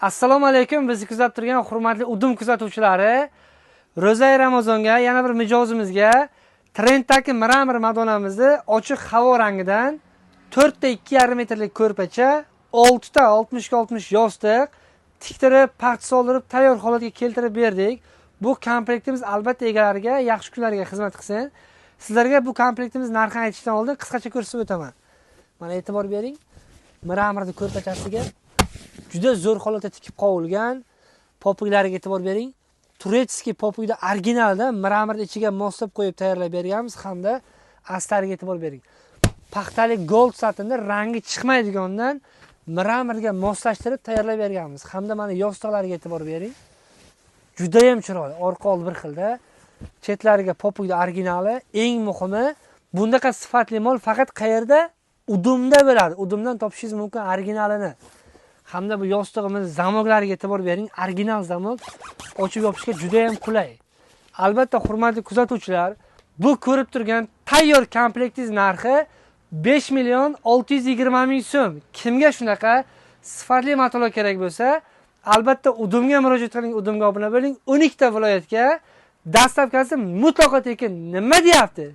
Assalomu alaykum, bizni kuzatib turgan hurmatli udum kuzatuvchilari. Ro'zai Ramazonga yana bir mijozimizga trenddagi mramor madonamizni ochiq havo rangidan 4 ta 2,5 metrlik ko'rpacha, 6 ta 60 ga 60 yostiq tiktirib, paxt soldirib, tayyor holatga keltirib berdik. Bu komplektimiz albatta egalariga yaxshi kunlarga xizmat qilsin. Sizlarga bu komplektimiz narxini aytishdan oldin qisqacha ko'rsatib o'taman. Mana e'tibor bering. Mramorni ko'rpachasiga juda zo'r holatda tikib qo'yilgan. Popuklariga e'tibor bering. Turetskiy popukda originalda mramorni ichiga moslab qo'yib tayyorlab berganmiz hamda astariga e'tibor bering. Paxtalik gold satinda rangi chiqmaydigandan mramorga moslashtirib tayyorlab berganmiz. Hamda mana yostiqlarga e'tibor bering. Juda ham chiroyli, orqa old bir xilda. Chetlariga popukda originali, eng muhimi bundaqa sifatli mol faqat qayerda? Udumda bo'ladi. Udumdan topishingiz mumkin originalini. Hamda bu yostig'imiz zamoglariga e'tibor bering. Original zamok ochib yopishga juda ham qulay. Albatta hurmatli kuzatuvchilar, bu ko'rib turgan tayyor komplektingiz narxi 5 million 620 ming so'm. Kimga shunaqa sifatli matolar kerak bo'lsa, albatta Udumga murojaat qiling, Udumga obuna bo'ling. 12 ta viloyatga dastavkasi mutlaqo tekin. Nima deyapti?